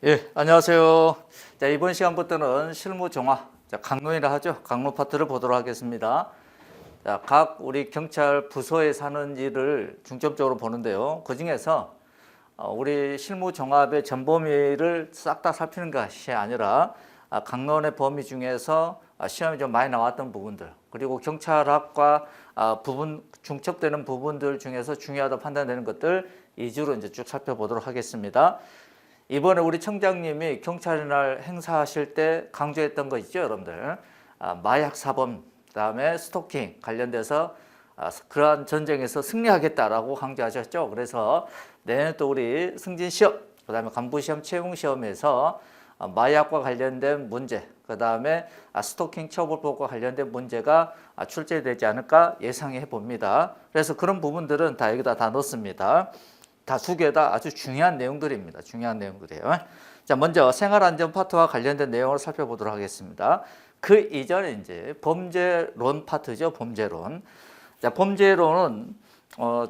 예, 안녕하세요. 자, 이번 시간부터는 실무 정화, 강론이라 하죠. 강론 파트를 보도록 하겠습니다. 자, 각 우리 경찰 부서에 사는 일을 중점적으로 보는데요. 그 중에서 우리 실무 정합의 전범위를 싹 다 살피는 것이 아니라 강론의 범위 중에서 시험이 좀 많이 나왔던 부분들, 그리고 경찰학과 부분 중첩되는 부분들 중에서 중요하다 판단되는 것들 위주로 이제 쭉 살펴보도록 하겠습니다. 이번에 우리 청장님이 경찰의 날 행사하실 때 강조했던 거 있죠, 여러분들. 마약 사범, 그다음에 스토킹 관련돼서 그러한 전쟁에서 승리하겠다라고 강조하셨죠. 그래서 내년 또 우리 승진 시험, 그다음에 간부 시험, 채용 시험에서 마약과 관련된 문제, 그다음에 스토킹 처벌법과 관련된 문제가 출제되지 않을까 예상해 봅니다. 그래서 그런 부분들은 다 여기다 다 넣습니다. 다 두 개 다 아주 중요한 내용들입니다. 중요한 내용들이에요. 자, 먼저 생활안전 파트와 관련된 내용을 살펴보도록 하겠습니다. 그 이전에 이제 범죄론 파트죠. 범죄론. 자, 범죄론은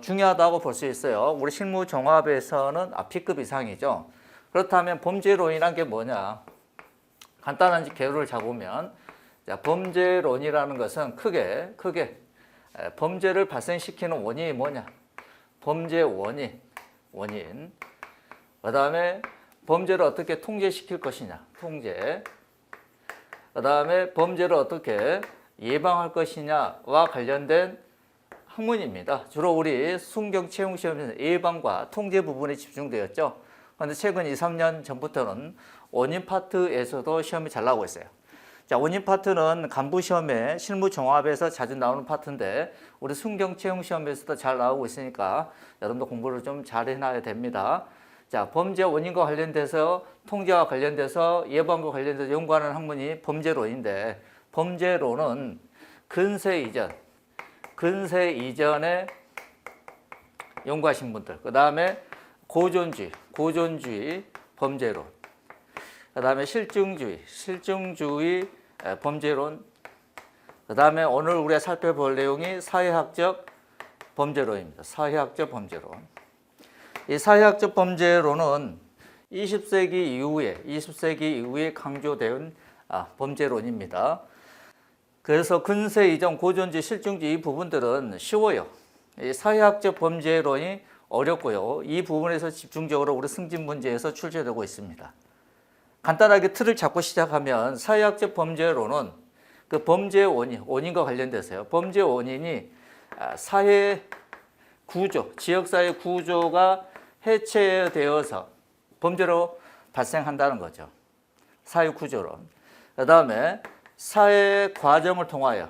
중요하다고 볼 수 있어요. 우리 실무 종합에서는 B급 이상이죠. 그렇다면 범죄론이란 게 뭐냐? 간단한 개요를 잡으면, 자, 범죄론이라는 것은 크게 범죄를 발생시키는 원인이 뭐냐? 범죄 원인. 그 다음에 범죄를 어떻게 통제시킬 것이냐, 통제. 그 다음에 범죄를 어떻게 예방할 것이냐와 관련된 학문입니다. 주로 우리 순경 채용 시험에서 예방과 통제 부분에 집중되었죠. 그런데 최근 2, 3년 전부터는 원인 파트에서도 시험이 잘 나오고 있어요. 자, 원인 파트는 간부 시험에 실무 종합에서 자주 나오는 파트인데 우리 순경 채용 시험에서도 잘 나오고 있으니까 여러분도 공부를 좀 잘 해놔야 됩니다. 자, 범죄 원인과 관련돼서 통제와 관련돼서 예방과 관련돼서 연구하는 학문이 범죄론인데, 범죄론은 근세 이전에 연구하신 분들, 그 다음에 고존주의 범죄론, 그 다음에 실증주의 범죄론, 그 다음에 오늘 우리가 살펴볼 내용이 사회학적 범죄론입니다. 사회학적 범죄론. 이 사회학적 범죄론은 20세기 이후에 강조된 범죄론입니다. 그래서 근세 이전, 고존주의, 실증주의 이 부분들은 쉬워요. 이 사회학적 범죄론이 어렵고요. 이 부분에서 집중적으로 우리 승진 문제에서 출제되고 있습니다. 간단하게 틀을 잡고 시작하면 사회학적 범죄론은 그 범죄 원인과 관련돼서요. 범죄 원인이 사회 구조, 지역사회 구조가 해체되어서 범죄로 발생한다는 거죠. 사회 구조론. 그 다음에 사회 과정을 통하여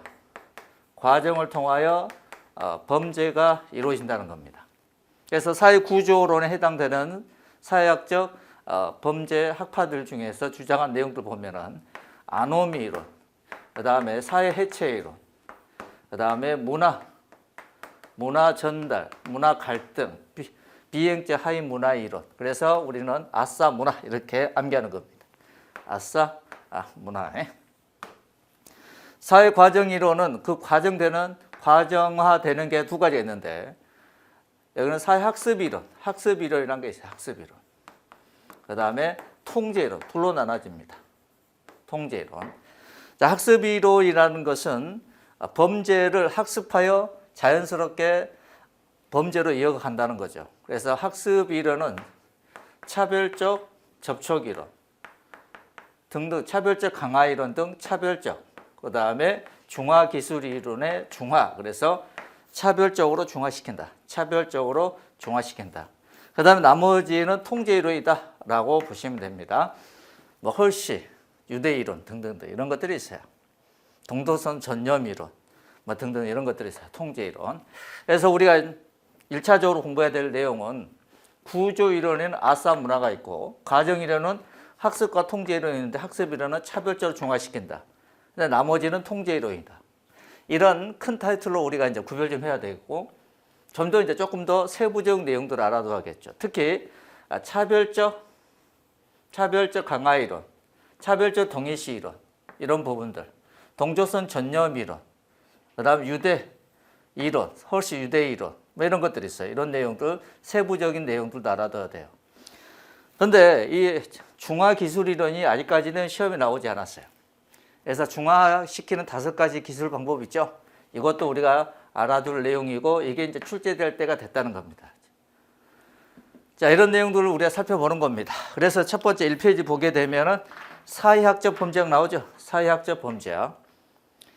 범죄가 이루어진다는 겁니다. 그래서 사회 구조론에 해당되는 사회학적 범죄 학파들 중에서 주장한 내용들 보면은 아노미 이론, 그 다음에 사회 해체 이론, 그 다음에 문화 전달, 문화 갈등, 비행적 하위 문화 이론. 그래서 우리는 아싸 문화 이렇게 암기하는 겁니다. 아싸 문화. 사회 과정 이론은 그 과정화되는 게 두 가지가 있는데, 여기는 사회 학습 이론이라는 게 있어요. 학습 이론. 그 다음에 통제 이론, 둘로 나눠집니다. 통제 이론. 자, 학습 이론이라는 것은 범죄를 학습하여 자연스럽게 범죄로 이어간다는 거죠. 그래서 학습 이론은 차별적 접촉 이론 등등, 차별적 강화 이론 등 차별적, 그 다음에 중화 기술 이론의 중화, 그래서 차별적으로 중화시킨다. 그 다음에 나머지는 통제 이론이다라고 보시면 됩니다. 뭐 헐시, 유대 이론 등등 이런 것들이 있어요. 동도선 전념 이론 뭐 등등 이런 것들이 있어요. 통제 이론. 그래서 우리가 1차적으로 공부해야 될 내용은 구조 이론에는 아싸 문화가 있고, 과정 이론은 학습과 통제 이론이 있는데 학습 이론은 차별적으로 중화시킨다. 근데 나머지는 통제 이론이다. 이런 큰 타이틀로 우리가 이제 구별 좀 해야 되고, 좀 더 이제 조금 더 세부적 내용들을 알아둬야겠죠. 특히 차별적 강화 이론, 차별적 동일시 이론 이런 부분들, 동조선 전념 이론, 그다음 유대 이론, 헐시 유대 이론 뭐 이런 것들이 있어요. 이런 내용들, 세부적인 내용들도 알아둬야 돼요. 그런데 이 중화기술이론이 아직까지는 시험에 나오지 않았어요. 그래서 중화시키는 5가지 기술 방법이 있죠. 이것도 우리가 알아둘 내용이고 이게 이제 출제될 때가 됐다는 겁니다. 자, 이런 내용들을 우리가 살펴보는 겁니다. 그래서 첫 번째 1페이지 보게 되면은 사회학적 범죄학 나오죠. 사회학적 범죄학.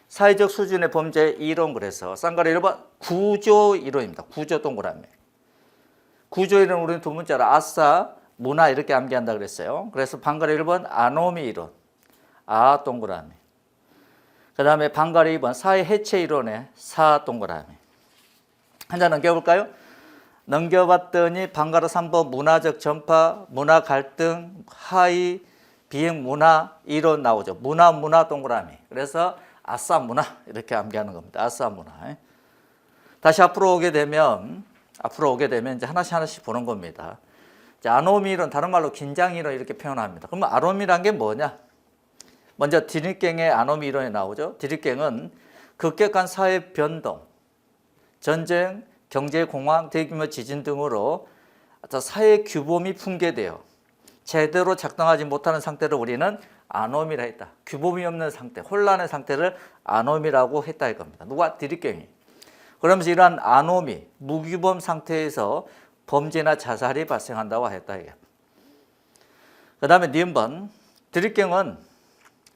사회적 수준의 범죄 이론, 그래서 쌍가리 1번 구조 이론입니다. 구조 동그라미. 구조 이론 우리는 두 문자로 아싸, 문화 이렇게 암기한다 그랬어요. 그래서 방가리 1번 아노미 이론. 아 동그라미. 그 다음에 방가리 2번 사회 해체 이론의 사 동그라미. 한 장 넘겨볼까요? 넘겨봤더니 방가로 3번 문화적 전파, 문화 갈등, 하위, 비행 문화 이론 나오죠. 문화 동그라미. 그래서 아싸 문화 이렇게 암기하는 겁니다. 아싸 문화. 다시 앞으로 오게 되면 이제 하나씩 보는 겁니다. 자, 아노미 이론, 다른 말로 긴장 이론 이렇게 표현합니다. 그러면 아노미란 게 뭐냐? 먼저 디립갱의 아노미 이론이 나오죠. 디립갱은 급격한 사회 변동, 전쟁, 경제 공황, 대규모 지진 등으로 사회 규범이 붕괴되어 제대로 작동하지 못하는 상태를 우리는 아노미라 했다. 규범이 없는 상태, 혼란의 상태를 아노미라고 했다 이겁니다. 누가? 디립갱이. 그러면서 이러한 아노미, 무규범 상태에서 범죄나 자살이 발생한다고 했다 이게. 그 다음에 니은번, 디립갱은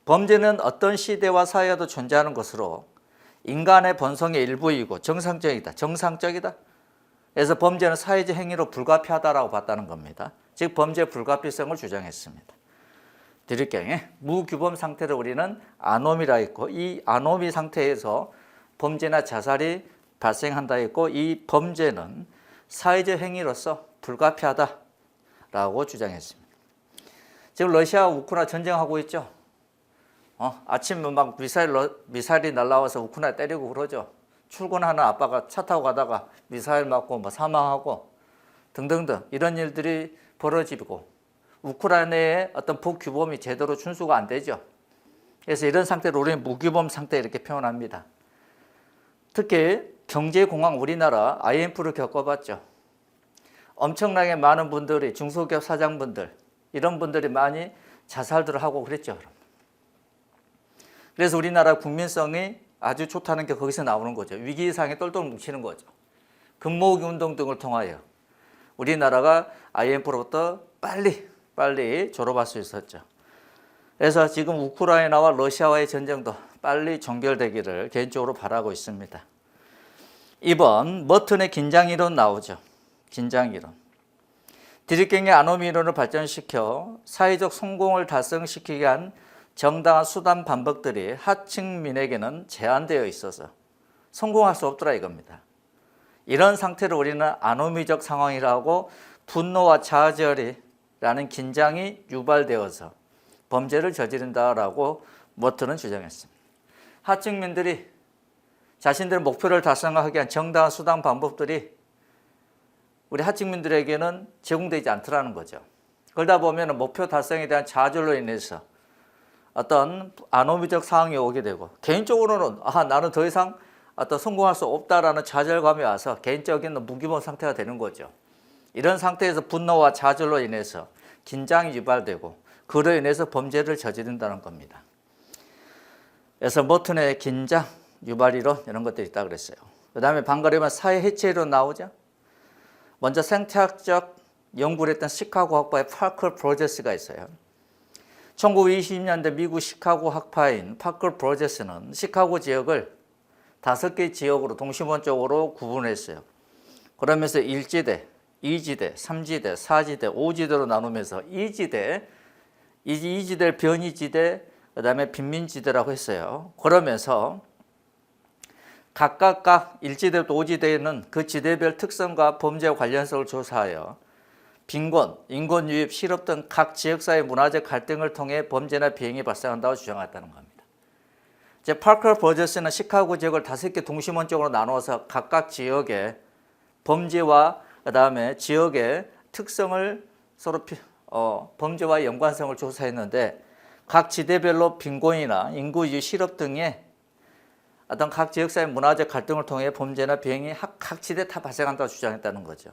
범죄는 어떤 시대와 사회에도 존재하는 것으로 인간의 본성의 일부이고 정상적이다. 그래서 범죄는 사회적 행위로 불가피하다라고 봤다는 겁니다. 즉 범죄 불가피성을 주장했습니다. 디립갱의 무규범 상태를 우리는 아노미라 했고, 이 아노미 상태에서 범죄나 자살이 발생한다 했고, 이 범죄는 사회적 행위로서 불가피하다라고 주장했습니다. 지금 러시아와 우크라이나 전쟁하고 있죠. 아침에 막 미사일이 날라와서 우크라이나 때리고 그러죠. 출근하는 아빠가 차 타고 가다가 미사일 맞고 뭐 사망하고 등등등 이런 일들이 벌어지고 우크라이나의 어떤 법규범이 제대로 준수가 안 되죠. 그래서 이런 상태를 우리는 무규범 상태 이렇게 표현합니다. 특히 경제공황, 우리나라 IMF를 겪어봤죠. 엄청나게 많은 분들이, 중소기업 사장분들 이런 분들이 많이 자살들을 하고 그랬죠. 그래서 우리나라 국민성이 아주 좋다는 게 거기서 나오는 거죠. 위기상에 똘똘 뭉치는 거죠. 금모으기 운동 등을 통하여 우리나라가 IMF로부터 빨리 졸업할 수 있었죠. 그래서 지금 우크라이나와 러시아와의 전쟁도 빨리 종결되기를 개인적으로 바라고 있습니다. 2번 머튼의 긴장이론 나오죠. 긴장이론. 디립갱의 아노미 이론을 발전시켜 사회적 성공을 달성시키게 한 정당한 수단 방법들이 하층민에게는 제한되어 있어서 성공할 수 없더라 이겁니다. 이런 상태를 우리는 아노미적 상황이라고, 분노와 좌절이라는 긴장이 유발되어서 범죄를 저지른다라고 머튼은 주장했습니다. 하층민들이 자신들의 목표를 달성하기 위한 정당한 수단 방법들이 우리 하층민들에게는 제공되지 않더라는 거죠. 그러다 보면 목표 달성에 대한 좌절로 인해서 어떤 아노미적 상황이 오게 되고, 개인적으로는 나는 더 이상 어떤 성공할 수 없다라는 좌절감이 와서 개인적인 무기범 상태가 되는 거죠. 이런 상태에서 분노와 좌절로 인해서 긴장이 유발되고 그로 인해서 범죄를 저지른다는 겁니다. 그래서 머튼의 긴장 유발이론 이런 것들이 있다고 그랬어요. 그 다음에 방금 사회 해체이론 나오죠. 먼저 생태학적 연구를 했던 시카고 학파의 파커 브로제스가 있어요. 1920년대 미국 시카고 학파인 파커 브로제스는 시카고 지역을 5개 지역으로 동시원적으로 구분했어요. 그러면서 1지대, 2지대, 3지대, 4지대, 5지대로 나누면서 2지대를 변이지대, 그 다음에 빈민지대라고 했어요. 그러면서 각각 1지대부터 5지대에는 그 지대별 특성과 범죄와 관련성을 조사하여 빈곤, 인권 유입, 실업 등 각 지역사회 문화적 갈등을 통해 범죄나 비행이 발생한다고 주장했다는 겁니다. 이제 파커 브로제스는 시카고 지역을 5개 동시원적으로 나누어서 각각 지역의 범죄와 그 다음에 지역의 특성을 서로 범죄와 연관성을 조사했는데, 각 지대별로 빈곤이나 인구 유입, 실업 등의 어떤 각 지역사회 문화적 갈등을 통해 범죄나 비행이 각 지대 다 발생한다고 주장했다는 거죠.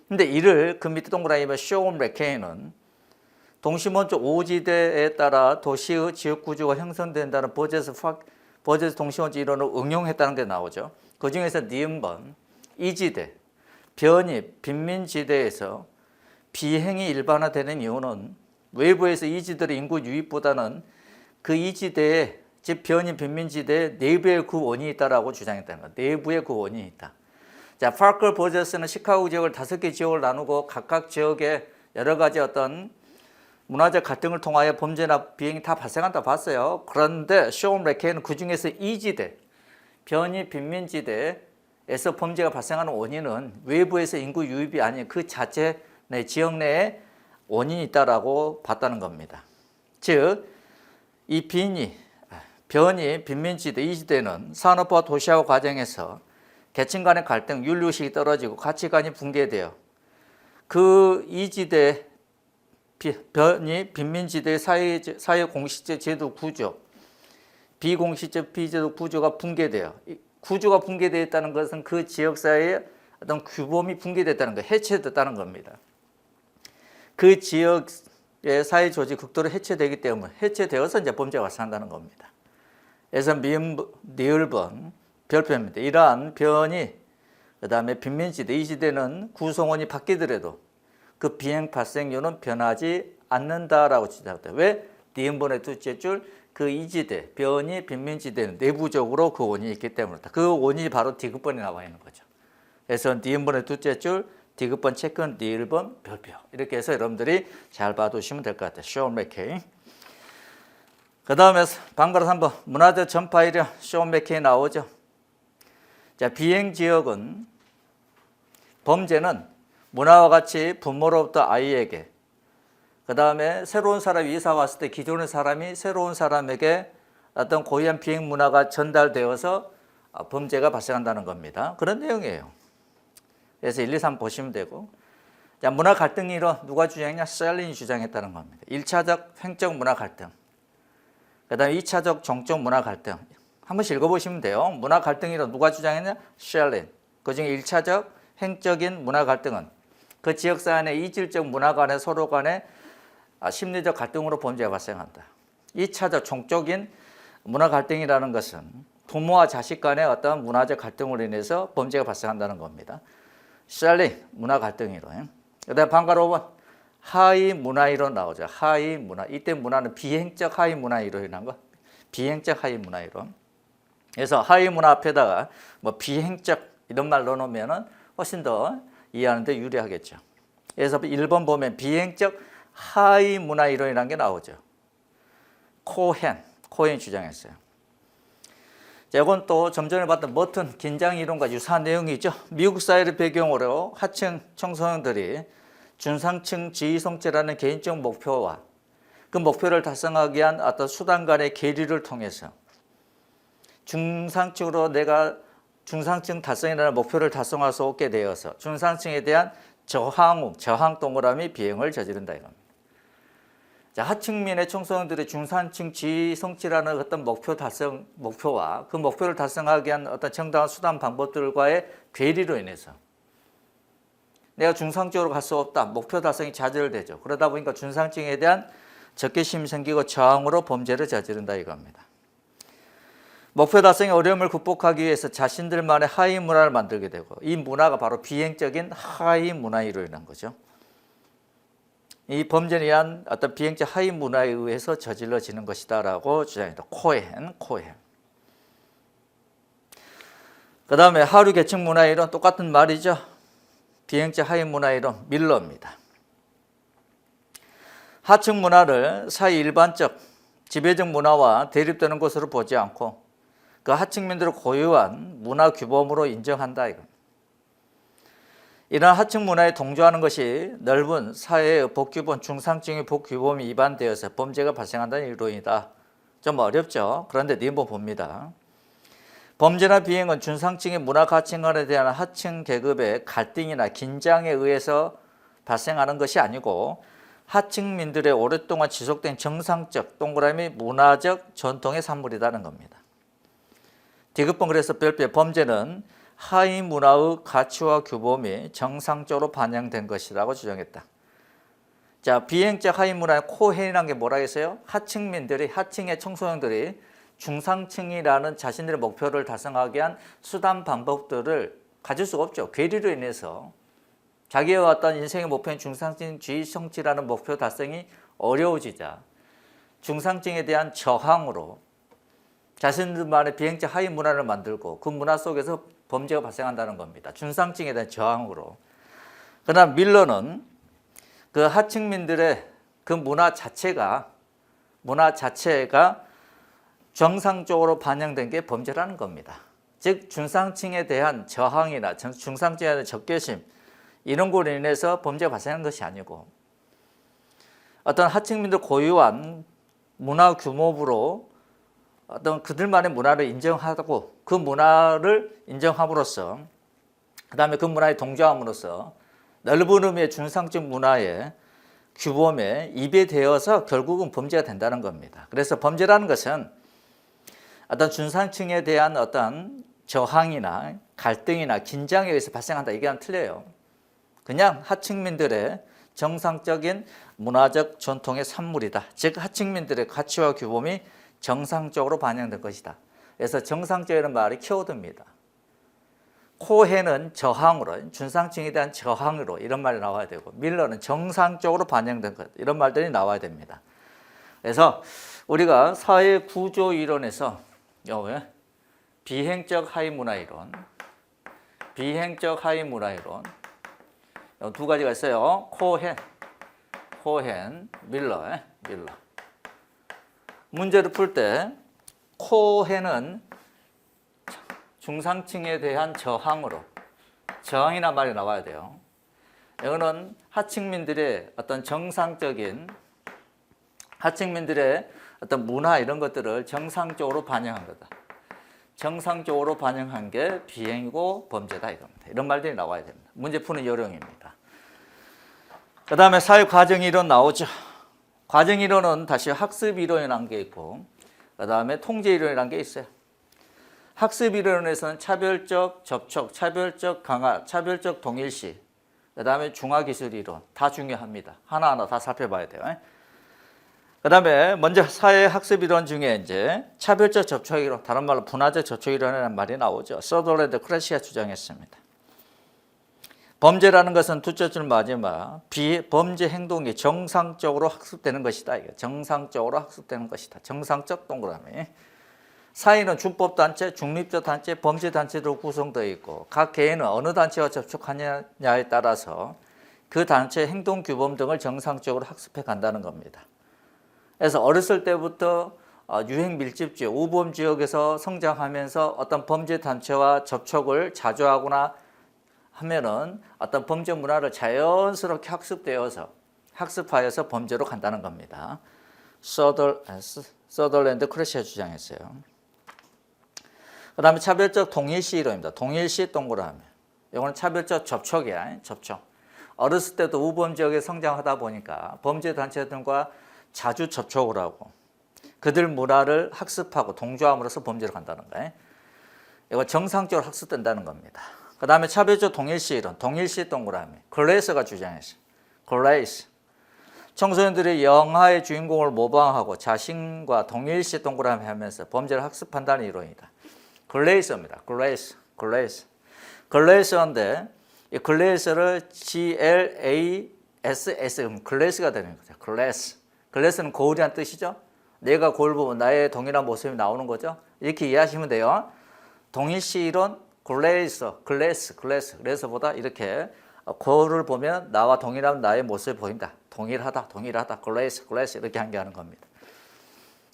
근데 이를 그 밑에 동그라미 쇼온 레케이는 동시몬적 오지대에 따라 도시의 지역 구조가 형성된다는 버제스 동시몬적 이론을 응용했다는 게 나오죠. 그 중에서 니은번, 이지대, 변이, 빈민지대에서 비행이 일반화되는 이유는 외부에서 이지들의 인구 유입보다는 그 이지대에, 즉 변이 빈민지대에 내부에 그 원인이 있다라고 주장했다는 거예요. 내부에 그 원인이 있다. 자, 파커 버제스는 시카고 지역을 5개 지역을 나누고 각각 지역에 여러 가지 어떤 문화적 갈등을 통하여 범죄나 비행이 다 발생한다 봤어요. 그런데 쇼온 레케는 그 중에서 이지대, 변이 빈민지대에서 범죄가 발생하는 원인은 외부에서 인구 유입이 아닌 그 자체 내 지역 내에 원인이 있다라고 봤다는 겁니다. 즉, 이 변이 빈민지대, 이지대는 산업화 도시화와 과정에서 계층 간의 갈등, 윤리의식이 떨어지고 가치관이 붕괴되어 그 이지대, 변이 빈민지대의 사회 공식적 제도 구조, 비공식적 비제도 구조가 붕괴되어, 구조가 붕괴되어 있다는 것은 그 지역사회의 어떤 규범이 붕괴됐다는 거, 해체됐다는 겁니다. 그 지역의 사회 조직 극도로 해체되기 때문에 해체되어서 이제 범죄가 발생한다는 겁니다. 그래서 니을번 별표입니다. 이러한 변이, 그 다음에 빈민지대, 이지대는 구성원이 바뀌더라도 그 비행 발생률은 변하지 않는다라고 주장했다. 왜? 니은번의 둘째 줄, 그 이지대, 변이, 빈민지대는 내부적으로 그 원인이 있기 때문이다. 그 원인이 바로 디귿번에 나와 있는 거죠. 그래서 니은번의 둘째 줄, 디귿번 체크는 니을번 별표. 이렇게 해서 여러분들이 잘 봐두시면 될 것 같아요. 쇼온 맥케이. 그 다음에 방과로 3번 문화적 전파이력 쇼온 맥케이 나오죠. 자, 비행 지역은 범죄는 문화와 같이 부모로부터 아이에게, 그 다음에 새로운 사람이 이사 왔을 때 기존의 사람이 새로운 사람에게 어떤 고유한 비행 문화가 전달되어서 범죄가 발생한다는 겁니다. 그런 내용이에요. 그래서 1, 2, 3 보시면 되고. 자, 문화 갈등 이론 누가 주장했냐? 셀린이 주장했다는 겁니다. 1차적 횡적 문화 갈등, 그 다음에 2차적 정적 문화 갈등. 한 번씩 읽어보시면 돼요. 문화 갈등 이론 누가 주장했냐? 셀린. 그중에 1차적 횡적인 문화 갈등은 그 지역사회 내 이질적 문화 간의 서로 간의 심리적 갈등으로 범죄가 발생한다. 2차적 종적인 문화 갈등이라는 것은 부모와 자식 간의 어떤 문화적 갈등으로 인해서 범죄가 발생한다는 겁니다. 셀린 문화 갈등 이론. 그다음 방과로 5번 하위 문화 이론 나오죠. 하위 문화. 이때 문화는 비행적 하위 문화 이론이라는 거. 비행적 하위 문화 이론. 그래서 하위 문화 앞에다가 뭐 비행적 이런 말 넣어놓으면은 훨씬 더 이해하는데 유리하겠죠. 그래서 1번 보면 비행적 하위 문화 이론이라는 게 나오죠. 코헨이 주장했어요. 자, 이건 또 좀 전에 봤던 머튼 긴장 이론과 유사한 내용이죠. 미국 사회를 배경으로 하층 청소년들이 중상층 지위성찰하는 개인적 목표와 그 목표를 달성하기 위한 어떤 수단 간의 계류를 통해서 중상층으로 내가 중상층 달성이라는 목표를 달성할 수 없게 되어서 중상층에 대한 저항 동그라미 비행을 저지른다 이겁니다. 자, 하층민의 청소년들이 중산층 지위 성취라는 어떤 목표와 그 목표를 달성하기 위한 어떤 정당한 수단 방법들과의 괴리로 인해서 내가 중상층으로 갈 수 없다. 목표 달성이 좌절되죠. 그러다 보니까 중상층에 대한 적개심이 생기고 저항으로 범죄를 저지른다 이겁니다. 목표 달성의 어려움을 극복하기 위해서 자신들만의 하위 문화를 만들게 되고 이 문화가 바로 비행적인 하위 문화 이론이라는 거죠. 이 범죄에 의한 어떤 비행적 하위 문화에 의해서 저질러지는 것이다라고 주장합니다. 코헨. 그 다음에 하류 계층 문화 이론 똑같은 말이죠. 비행적 하위 문화 이론 밀러입니다. 하층 문화를 사회 일반적 지배적 문화와 대립되는 것으로 보지 않고 그 하층민들을 고유한 문화 규범으로 인정한다 이겁니다. 이러한 하층 문화에 동조하는 것이 넓은 사회의 복규범, 중상층의 복규범이 위반되어서 범죄가 발생한다는 이론이다. 좀 어렵죠. 그런데 한번 봅니다. 범죄나 비행은 중상층의 문화 가치관에 대한 하층 계급의 갈등이나 긴장에 의해서 발생하는 것이 아니고 하층민들의 오랫동안 지속된 정상적 동그라미 문화적 전통의 산물이라는 겁니다. 디귿번 그래서 별표의 범죄는 하위 문화의 가치와 규범이 정상적으로 반영된 것이라고 주장했다. 자, 비행적 하위 문화의 코헨이라는 게 뭐라 했어요? 하층민들이, 하층의 청소년들이 중상층이라는 자신들의 목표를 달성하기 위한 수단 방법들을 가질 수가 없죠. 괴리로 인해서 자기의 어떤 인생의 목표인 중상층주의 성취라는 목표 달성이 어려워지자 중상층에 대한 저항으로 자신들만의 비행적 하위 문화를 만들고 그 문화 속에서 범죄가 발생한다는 겁니다. 중상층에 대한 저항으로. 그다음 밀러는 그 하층민들의 그 문화 자체가 정상적으로 반영된 게 범죄라는 겁니다. 즉 중상층에 대한 저항이나 중상층에 대한 적개심 이런 걸로 인해서 범죄가 발생하는 것이 아니고 어떤 하층민들 고유한 문화 규모로 어떤 그들만의 문화를 인정하고 그 문화를 인정함으로써 그다음에 그 문화에 동조함으로써 넓은 의미의 중상층 문화의 규범에 입에되어서 결국은 범죄가 된다는 겁니다. 그래서 범죄라는 것은 어떤 중상층에 대한 어떤 저항이나 갈등이나 긴장에 의해서 발생한다. 이게 틀려요. 그냥 하층민들의 정상적인 문화적 전통의 산물이다. 즉 하층민들의 가치와 규범이 정상적으로 반영된 것이다. 그래서 정상적이라는 말이 키워드입니다. 코헨은 저항으로, 중상층에 대한 저항으로 이런 말이 나와야 되고 밀러는 정상적으로 반영된 것 이런 말들이 나와야 됩니다. 그래서 우리가 사회 구조 이론에서 비행적 하위 문화 이론, 비행적 하위 문화 이론 두 가지가 있어요. 코헨, 밀러. 문제를 풀 때 코헨은 중상층에 대한 저항이나 말이 나와야 돼요. 이거는 하층민들의 어떤 정상적인 하층민들의 어떤 문화 이런 것들을 정상적으로 반영한 거다. 정상적으로 반영한 게 비행이고 범죄다 이겁니다. 이런 말들이 나와야 됩니다. 문제 푸는 요령입니다. 그 다음에 사회과정이론 나오죠. 과정이론은 다시 학습이론이라는 게 있고 그 다음에 통제이론이라는 게 있어요. 학습이론에서는 차별적 접촉, 차별적 강화, 차별적 동일시, 그 다음에 중화기술이론 다 중요합니다. 하나하나 다 살펴봐야 돼요. 그 다음에 먼저 사회학습이론 중에 이제 차별적 접촉이론, 다른 말로 분화적 접촉이론이라는 말이 나오죠. 서더랜드 크래시가 주장했습니다. 범죄라는 것은 두째 줄 마지막 범죄 행동이 정상적으로 학습되는 것이다. 정상적으로 학습되는 것이다. 정상적 동그라미. 사회는 준법단체, 중립적 단체, 범죄단체로 구성되어 있고 각 개인은 어느 단체와 접촉하느냐에 따라서 그 단체의 행동 규범 등을 정상적으로 학습해 간다는 겁니다. 그래서 어렸을 때부터 유행 밀집지역, 우범 지역에서 성장하면서 어떤 범죄단체와 접촉을 자주 하거나 하면은 어떤 범죄 문화를 자연스럽게 학습하여서 범죄로 간다는 겁니다. 서덜랜드 크래시가 주장했어요. 그 다음에 차별적 동일시 이론입니다. 동일시 동그라미. 이거는 차별적 접촉이야. 접촉. 어렸을 때도 우범 지역에 성장하다 보니까 범죄 단체들과 자주 접촉을 하고 그들 문화를 학습하고 동조함으로써 범죄로 간다는 거예요. 이거 정상적으로 학습된다는 겁니다. 그 다음에 차별적 동일시 이론, 동일시 동그라미. 글레이스가 주장했어요. 글레이스. 청소년들이 영화의 주인공을 모방하고 자신과 동일시 동그라미 하면서 범죄를 학습한다는 이론이다. 글레이스입니다. 글레이스인데 이 글레이스를 GLASS 글레이스가 되는 거죠. 글레이스는 거울이란 뜻이죠. 내가 거울 보면 나의 동일한 모습이 나오는 거죠. 이렇게 이해하시면 돼요. 동일시 이론 글레이스. 그래서보다 이렇게 거울을 보면 나와 동일한 나의 모습이 보인다. 동일하다. 글레이스 이렇게 한계하는 겁니다.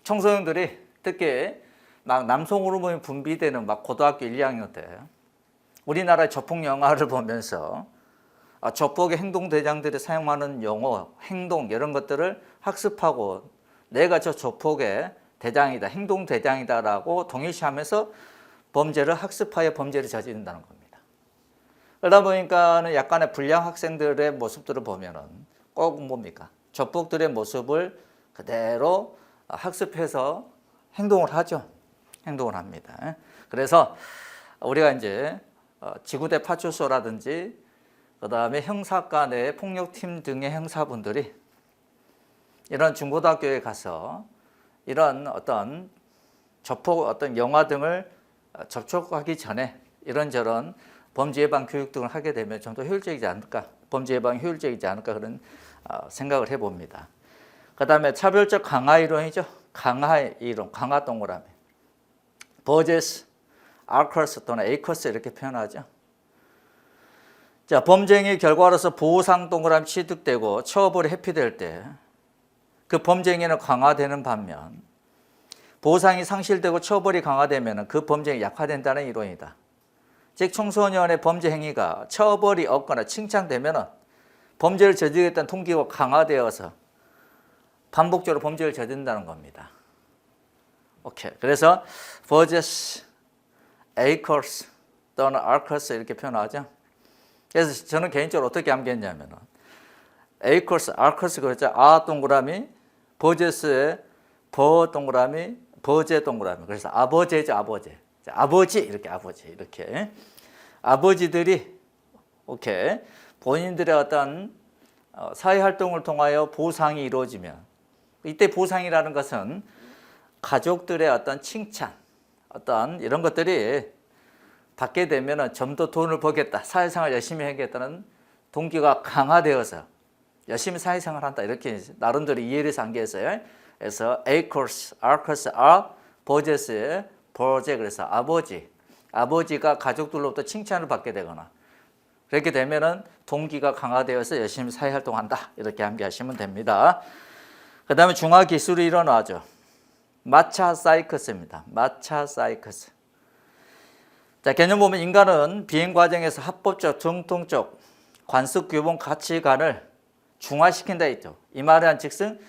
청소년들이 특히 막 남성 호르몬이 분비되는 막 고등학교 1, 2학년 때 우리나라의 조폭 영화를 보면서 조폭의 행동대장들이 사용하는 용어, 행동 이런 것들을 학습하고 내가 저 조폭의 대장이다, 행동대장이다라고 동일시하면서 범죄를 학습하여 범죄를 저지른다는 겁니다. 그러다 보니까 약간의 불량 학생들의 모습들을 보면은 꼭 뭡니까? 조폭들의 모습을 그대로 학습해서 행동을 하죠. 행동을 합니다. 그래서 우리가 이제 지구대 파출소라든지 그 다음에 형사과 내 폭력팀 등의 형사분들이 이런 중고등학교에 가서 이런 어떤 영화 등을 접촉하기 전에 이런저런 범죄 예방 교육 등을 하게 되면 좀 더 효율적이지 않을까, 범죄 예방이 효율적이지 않을까 그런 생각을 해봅니다. 그 다음에 차별적 강화 이론이죠. 강화 이론, 강화 동그라미. 버제스, 아커스 또는 에이커스 이렇게 표현하죠. 자, 범죄 행위 결과로서 보상 동그라미 취득되고 처벌이 회피될 때 그 범죄 행위는 강화되는 반면 보상이 상실되고 처벌이 강화되면 그 범죄가 약화된다는 이론이다. 즉 청소년의 범죄 행위가 처벌이 없거나 칭찬되면 범죄를 저지르겠다는 동기가 강화되어서 반복적으로 범죄를 저지른다는 겁니다. 오케이. 그래서 버제스, 에이커스 또는 아커스 이렇게 표현하죠. 그래서 저는 개인적으로 어떻게 암기했냐면 에이커스, 아커스 그랬죠. 아 동그라미, 버제스의 버 동그라미, 버제 동그라미. 그래서 아버제죠, 아버제. 아버지 이렇게 아버지 이렇게 아버지들이 오케이 본인들의 어떤 사회 활동을 통하여 보상이 이루어지면 이때 보상이라는 것은 가족들의 어떤 칭찬, 어떤 이런 것들이 받게 되면 좀 더 돈을 벌겠다, 사회생활 열심히 하겠다는 동기가 강화되어서 열심히 사회생활 한다 이렇게 나름대로 이해를 해서 암기했어요. 그래서 에이커스, 아커스, 버제스의 버제 그래서 아버지가 가족들로부터 칭찬을 받게 되거나 그렇게 되면은 동기가 강화되어서 열심히 사회활동한다 이렇게 암기하시면 됩니다. 그 다음에 중화기술이 일어나죠. 마차 사이커스입니다. 마차 사이커스. 자, 개념 보면 인간은 비행 과정에서 합법적, 정통적, 관습, 규범, 가치관을 중화시킨다 했죠. 이 말은 즉슨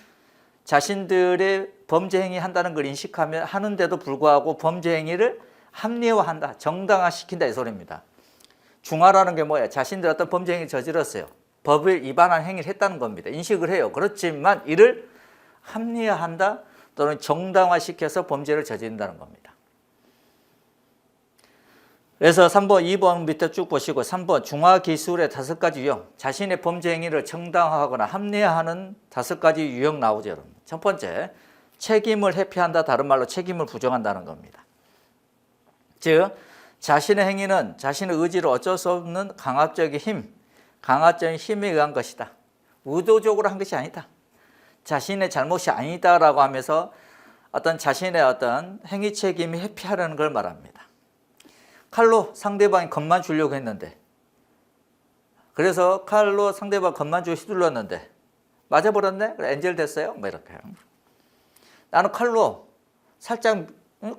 자신들의 범죄 행위 한다는 걸 인식하면 하는데도 불구하고 범죄 행위를 합리화한다, 정당화시킨다 이 소리입니다. 중화라는 게 뭐예요? 자신들 어떤 범죄 행위를 저질렀어요. 법을 위반한 행위를 했다는 겁니다. 인식을 해요. 그렇지만 이를 합리화한다 또는 정당화시켜서 범죄를 저지른다는 겁니다. 그래서 3번, 2번 밑에 쭉 보시고 3번 중화기술의 5가지 유형, 자신의 범죄 행위를 정당화하거나 합리화하는 5가지 유형 나오죠. 여러분. 첫 번째, 책임을 회피한다, 다른 말로 책임을 부정한다는 겁니다. 즉 자신의 행위는 자신의 의지로 어쩔 수 없는 강압적인 힘에 의한 것이다. 의도적으로 한 것이 아니다. 자신의 잘못이 아니다라고 하면서 어떤 자신의 어떤 행위 책임이 회피하려는 걸 말합니다. 칼로 상대방이 겁만 주려고 했는데, 그래서 칼로 상대방 겁만 주고 휘둘렀는데 맞아버렸네? 그래 엔젤 됐어요? 뭐 이렇게. 나는 칼로 살짝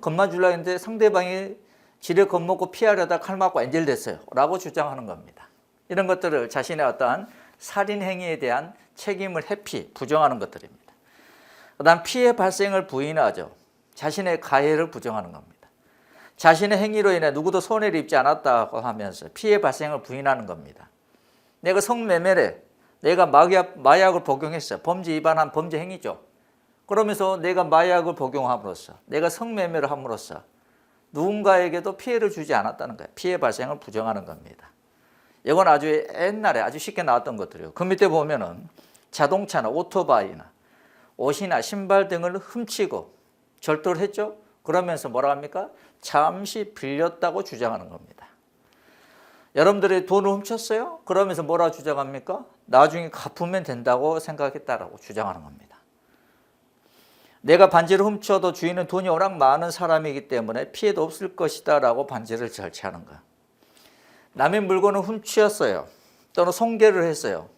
겁만 주려고 했는데 상대방이 지레 겁먹고 피하려다 칼 맞고 엔젤 됐어요 라고 주장하는 겁니다. 이런 것들을 자신의 어떠한 살인 행위에 대한 책임을 회피, 부정하는 것들입니다. 그 다음 피해 발생을 부인하죠. 자신의 가해를 부정하는 겁니다. 자신의 행위로 인해 누구도 손해를 입지 않았다고 하면서 피해 발생을 부인하는 겁니다. 내가 성매매래, 내가 마약을 복용했어. 범죄 위반한 범죄 행위죠. 그러면서 내가 마약을 복용함으로써, 내가 성매매를 함으로써 누군가에게도 피해를 주지 않았다는 거예요. 피해 발생을 부정하는 겁니다. 이건 아주 옛날에 아주 쉽게 나왔던 것들이에요. 그 밑에 보면은 자동차나 오토바이나 옷이나 신발 등을 훔치고 절도를 했죠. 그러면서 뭐라 합니까? 잠시 빌렸다고 주장하는 겁니다. 여러분들이 돈을 훔쳤어요? 그러면서 뭐라 주장합니까? 나중에 갚으면 된다고 생각했다라고 주장하는 겁니다. 내가 반지를 훔쳐도 주인은 돈이 워낙 많은 사람이기 때문에 피해도 없을 것이다 라고 반지를 절취하는 거야. 남의 물건을 훔쳤어요. 또는 손괴를 했어요.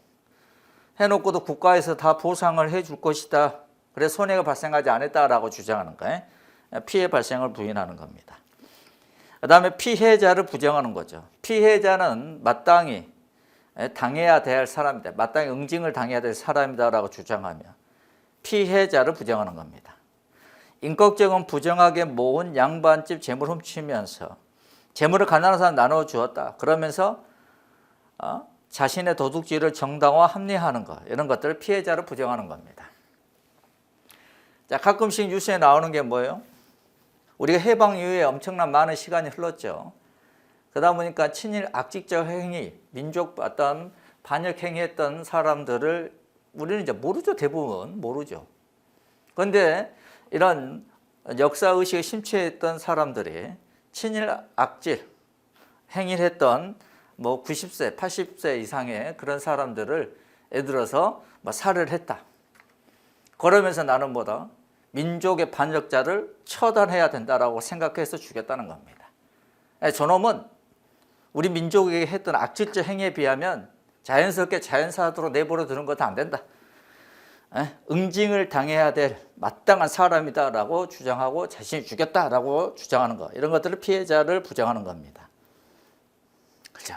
해놓고도 국가에서 다 보상을 해줄 것이다. 그래서 손해가 발생하지 않았다라고 주장하는 거예요. 피해 발생을 부인하는 겁니다. 그 다음에 피해자를 부정하는 거죠. 피해자는 마땅히 당해야 될 사람이다. 마땅히 응징을 당해야 될 사람이다라고 주장하며 피해자를 부정하는 겁니다. 인격적은 부정하게 모은 양반집 재물 훔치면서 재물을 가난한 사람 나눠 주었다. 그러면서 자신의 도둑질을 정당화 합리화하는 것, 이런 것들을 피해자를 부정하는 겁니다. 자, 가끔씩 뉴스에 나오는 게 뭐예요? 우리가 해방 이후에 엄청난 많은 시간이 흘렀죠. 그러다 보니까 친일 악직적 행위, 민족 어떤 반역 행위했던 사람들을 우리는 이제 모르죠. 대부분 모르죠. 그런데 이런 역사의식에 심취했던 사람들이 친일 악질 행위를 했던 뭐 90세, 80세 이상의 그런 사람들을 예를 들어서 뭐 살해를 했다. 그러면서 나는 뭐다? 민족의 반역자를 처단해야 된다라고 생각해서 죽였다는 겁니다. 저놈은 우리 민족에게 했던 악질적 행위에 비하면 자연스럽게 자연사도로 내버려 두는 것도 안 된다. 응징을 당해야 될 마땅한 사람이다라고 주장하고 자신이 죽였다라고 주장하는 것. 이런 것들을 피해자를 부정하는 겁니다. 그죠?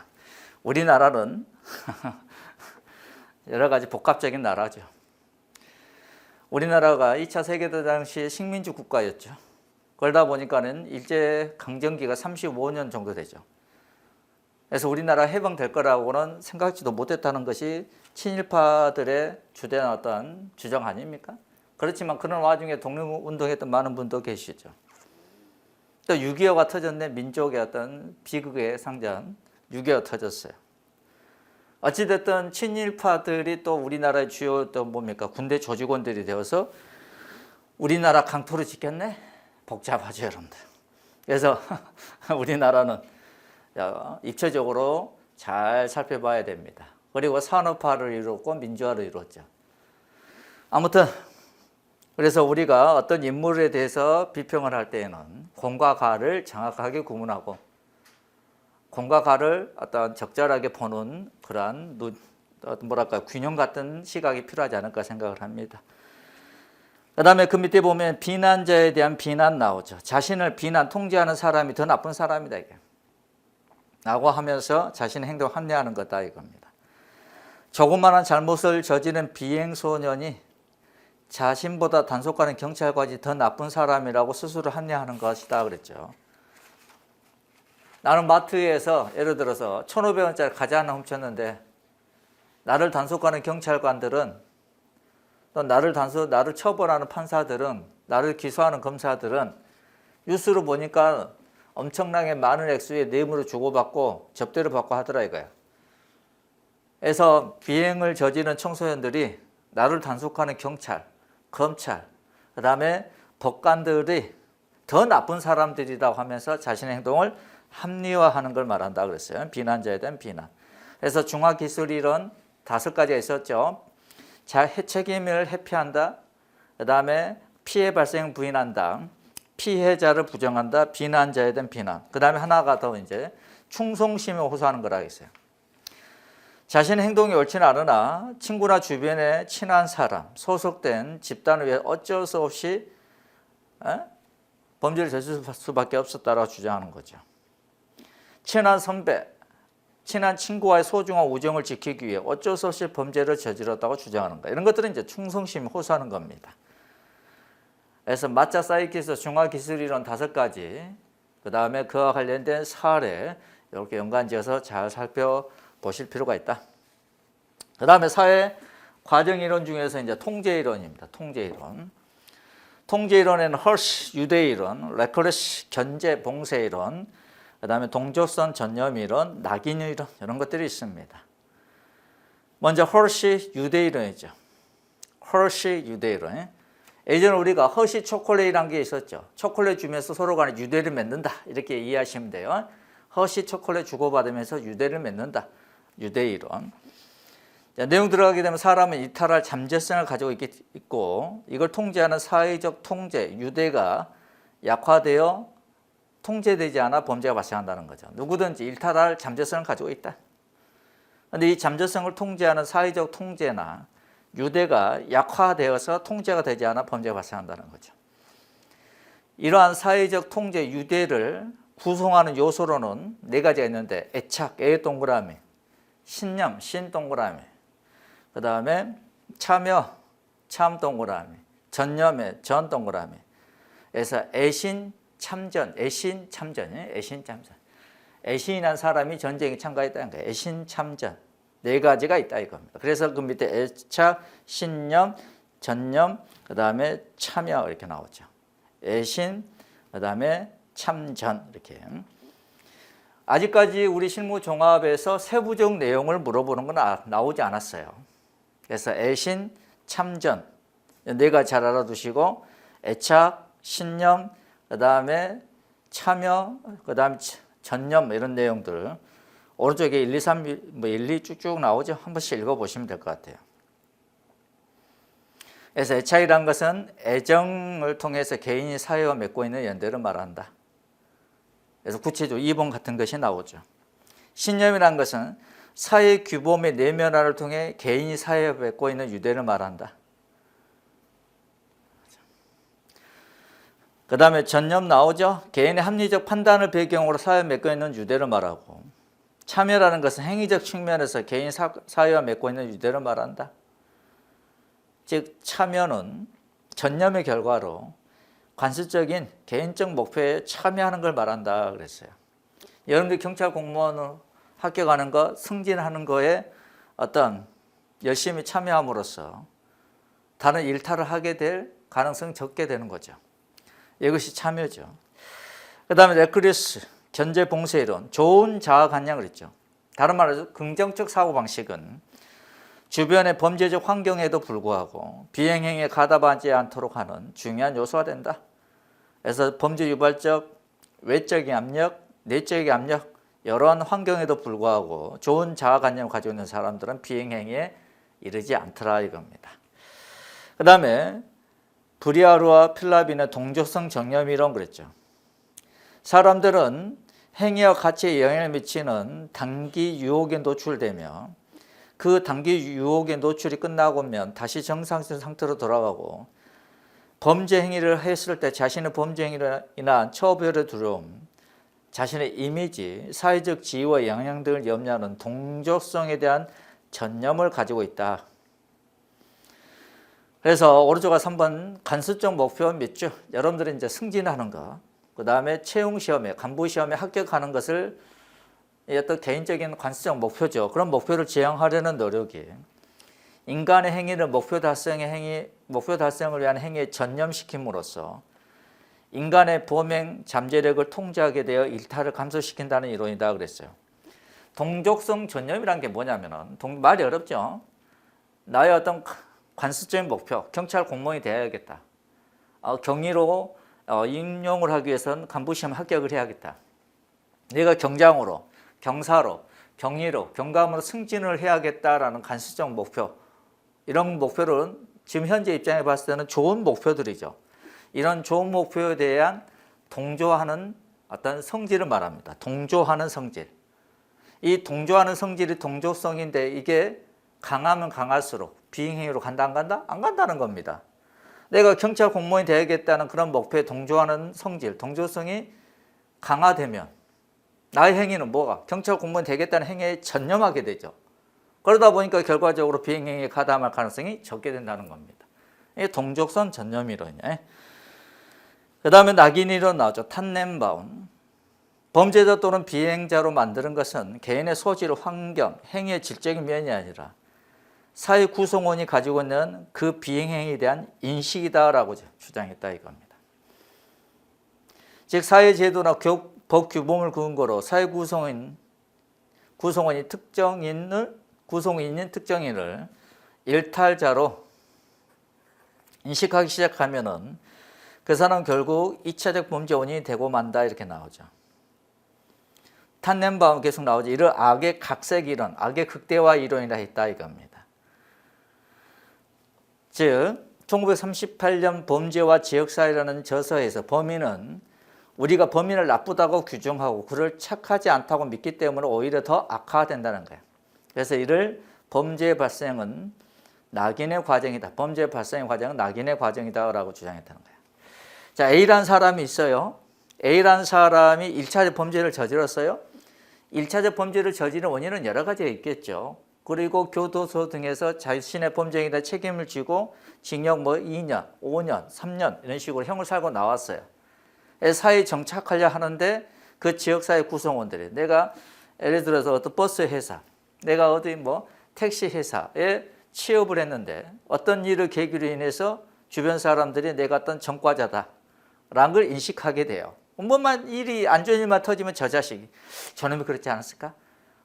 우리나라는 여러 가지 복합적인 나라죠. 우리나라가 2차 세계대전 당시 식민지 국가였죠. 그러다 보니까는 일제강점기가 35년 정도 되죠. 그래서 우리나라 해방될 거라고는 생각지도 못했다는 것이 친일파들의 주된 어떤 주장 아닙니까? 그렇지만 그런 와중에 독립운동했던 많은 분도 계시죠. 또 6.25가 터졌네. 민족의 어떤 비극의 상전 6.25 터졌어요. 어찌됐든 친일파들이 또 우리나라의 주요 또 뭡니까? 군대 조직원들이 되어서 우리나라 강토를 지켰네? 복잡하죠, 여러분들. 그래서 우리나라는 입체적으로 잘 살펴봐야 됩니다. 그리고 산업화를 이루었고 민주화를 이루었죠. 아무튼 그래서 우리가 어떤 인물에 대해서 비평을 할 때에는 공과 가를 정확하게 구분하고 공과 가를 어떤 적절하게 보는 그러한 뭐랄까 균형 같은 시각이 필요하지 않을까 생각을 합니다. 그 다음에 그 밑에 보면 비난자에 대한 비난 나오죠. 자신을 비난, 통제하는 사람이 더 나쁜 사람이다 이게. 라고 하면서 자신의 행동을 합리화하는 거다 이겁니다. 조그마한 잘못을 저지른 비행소년이 자신보다 단속하는 경찰관이 더 나쁜 사람이라고 스스로 합리화하는 것이다 그랬죠. 나는 마트에서 예를 들어서 1,500원짜리 과자 하나 훔쳤는데 나를 단속하는 경찰관들은 또 나를 처벌하는 판사들은 나를 기소하는 검사들은 뉴스로 보니까 엄청나게 많은 액수의 뇌물을 주고받고 접대를 받고 하더라 이거야. 그래서 비행을 저지른 청소년들이 나를 단속하는 경찰, 검찰, 그 다음에 법관들이 더 나쁜 사람들이라고 하면서 자신의 행동을 합리화하는 걸 말한다 그랬어요. 비난자에 대한 비난. 그래서 중화기술이론 5가지가 있었죠. 책임을 회피한다. 그 다음에 피해 발생 부인한다. 피해자를 부정한다. 비난자에 대한 비난. 그 다음에 하나가 더 이제 충성심을 호소하는 거라 했어요. 자신의 행동이 옳지는 않으나 친구나 주변에 친한 사람, 소속된 집단을 위해 어쩔 수 없이 범죄를 저질 수밖에 없었다라고 주장하는 거죠. 친한 선배, 친한 친구와의 소중한 우정을 지키기 위해 어쩔 수 없이 범죄를 저질렀다고 주장하는 거. 이런 것들은 이제 충성심을 호소하는 겁니다. 그래서 마차 사이키스 중화기술이론 5가지, 그 다음에 그와 관련된 사례 이렇게 연관지어서 잘 살펴보실 필요가 있다. 그 다음에 사회 과정이론 중에서 이제 통제이론입니다. 통제이론. 통제이론에는 헐시 유대이론, 레커레시 견제 봉쇄이론, 그 다음에 동조선 전념이론, 낙인이론 이런 것들이 있습니다. 먼저 헐시 유대이론이죠. 헐시 유대이론. 예전에 우리가 허쉬 초콜릿이라는 게 있었죠. 초콜릿 주면서 서로 간에 유대를 맺는다 이렇게 이해하시면 돼요. 허쉬 초콜릿 주고받으면서 유대를 맺는다. 유대이론. 내용 들어가게 되면 사람은 이탈할 잠재성을 가지고 있고 이걸 통제하는 사회적 통제, 유대가 약화되어 통제되지 않아 범죄가 발생한다는 거죠. 누구든지 일탈할 잠재성을 가지고 있다. 그런데 이 잠재성을 통제하는 사회적 통제나 유대가 약화되어서 통제가 되지 않아 범죄가 발생한다는 거죠. 이러한 사회적 통제 유대를 구성하는 요소로는 4가지가 있는데 애착, 애 동그라미, 신념, 신 동그라미, 그 다음에 참여, 참 동그라미, 전념의 전 동그라미. 그래서 애신 참전, 애신 참전이에요. 애신 참전. 애신이라는 사람이 전쟁에 참가했다는 거예요. 애신 참전. 4가지가 있다 이겁니다. 그래서 그 밑에 애착, 신념, 전념, 그 다음에 참여 이렇게 나오죠. 애신, 그 다음에 참전 이렇게. 아직까지 우리 실무 종합에서 세부적 내용을 물어보는 건 나오지 않았어요. 그래서 애신, 참전 네 가지 잘 알아두시고 애착, 신념, 그 다음에 참여, 그 다음에 전념 이런 내용들 오른쪽에 1, 2, 3, 뭐 1, 2 쭉쭉 나오죠. 한 번씩 읽어보시면 될 것 같아요. 그래서 애착이란 것은 애정을 통해서 개인이 사회와 맺고 있는 연대를 말한다. 그래서 구체적으로 2번 같은 것이 나오죠. 신념이란 것은 사회 규범의 내면화를 통해 개인이 사회와 맺고 있는 유대를 말한다. 그 다음에 전념 나오죠. 개인의 합리적 판단을 배경으로 사회와 맺고 있는 유대를 말하고, 참여라는 것은 행위적 측면에서 개인 사회와 맺고 있는 유대를 말한다. 즉 참여는 전념의 결과로 관습적인 개인적 목표에 참여하는 걸 말한다 그랬어요. 여러분들 경찰 공무원 합격하는 거, 승진하는 거에 어떤 열심히 참여함으로써 다른 일탈을 하게 될 가능성이 적게 되는 거죠. 이것이 참여죠. 그 다음에 레크리스, 견제 봉쇄 이론, 좋은 자아관념을 했죠. 다른 말로 긍정적 사고방식은 주변의 범죄적 환경에도 불구하고 비행행위에 가담하지 않도록 하는 중요한 요소가 된다. 그래서 범죄 유발적 외적인 압력, 내적인 압력 이러한 환경에도 불구하고 좋은 자아관념을 가지고 있는 사람들은 비행행위에 이르지 않더라 이겁니다. 그 다음에 브리아루와 필라빈의 동조성 정념 이론 그랬죠. 사람들은 행위와 가치에 영향을 미치는 단기 유혹에 노출되며 그 단기 유혹의 노출이 끝나고면 다시 정상적 상태로 돌아가고 범죄 행위를 했을 때 자신의 범죄 행위로 인한 처벌의 두려움, 자신의 이미지, 사회적 지위와 영향 등을 염려하는 동조성에 대한 전념을 가지고 있다. 그래서 오른쪽과 3번 관습적 목표 몇 주, 여러분들이 이제 승진하는 거, 그 다음에 채용 시험에, 간부 시험에 합격하는 것을 어떤 개인적인 관습적 목표죠. 그런 목표를 지향하려는 노력이 인간의 행위를 목표 달성을 위한 행위에 전념시킴으로써 인간의 범행 잠재력을 통제하게 되어 일탈을 감소시킨다는 이론이다 그랬어요. 동족성 전념이란 게 뭐냐면은 말이 어렵죠. 나의 어떤 관습적인 목표, 경찰 공무원이 되어야겠다. 경위로 임용을 하기 위해서는 간부시험 합격을 해야겠다. 내가 경장으로, 경사로, 경위로, 경감으로 승진을 해야겠다라는 관습적 목표, 이런 목표는 지금 현재 입장에 봤을 때는 좋은 목표들이죠. 이런 좋은 목표에 대한 동조하는 어떤 성질을 말합니다. 동조하는 성질. 이 동조하는 성질이 동조성인데 이게 강하면 강할수록 비행행위로 간다 안 간다? 안 간다는 겁니다. 내가 경찰 공무원이 되야겠다는 그런 목표에 동조하는 성질, 동조성이 강화되면 나의 행위는 뭐가? 경찰 공무원이 되겠다는 행위에 전념하게 되죠. 그러다 보니까 결과적으로 비행행위에 가담할 가능성이 적게 된다는 겁니다. 이게 동족선 전념이론이에요. 그 다음에 낙인이론 나오죠. 탄넨바움. 범죄자 또는 비행자로 만드는 것은 개인의 소질, 환경, 행위의 질적인 면이 아니라 사회 구성원이 가지고 있는 그 비행행위에 대한 인식이다라고 주장했다 이겁니다. 즉 사회제도나 법 규범을 근거로 사회 구성원이 구성인인 특정인을 일탈자로 인식하기 시작하면은 그 사람은 결국 2차적 범죄 원인이 되고 만다 이렇게 나오죠. 탄넨바움 계속 나오죠. 이를 악의 각색 이론, 악의 극대화 이론이라 했다 이겁니다. 즉 1938년 범죄와 지역사회라는 저서에서 범인은 우리가 범인을 나쁘다고 규정하고 그를 착하지 않다고 믿기 때문에 오히려 더 악화된다는 거예요. 그래서 이를 범죄의 발생은 낙인의 과정이다. 범죄의 발생의 과정은 낙인의 과정이다라고 주장했다는 거예요. 자, A라는 사람이 있어요. A라는 사람이 1차적 범죄를 저질렀어요. 1차적 범죄를 저지른 원인은 여러 가지가 있겠죠. 그리고 교도소 등에서 자신의 범죄에 대한 책임을 지고 징역 2년, 5년, 3년 이런 식으로 형을 살고 나왔어요. 사회에 정착하려 하는데 그 지역사회 구성원들이 내가 예를 들어서 어떤 버스 회사, 내가 어디 택시 회사에 취업을 했는데 어떤 일을 계기로 인해서 주변 사람들이 내가 어떤 전과자다 라는 걸 인식하게 돼요. 뭐만 일이 안 좋은 일만 터지면 저 자식이 저놈이 그렇지 않았을까?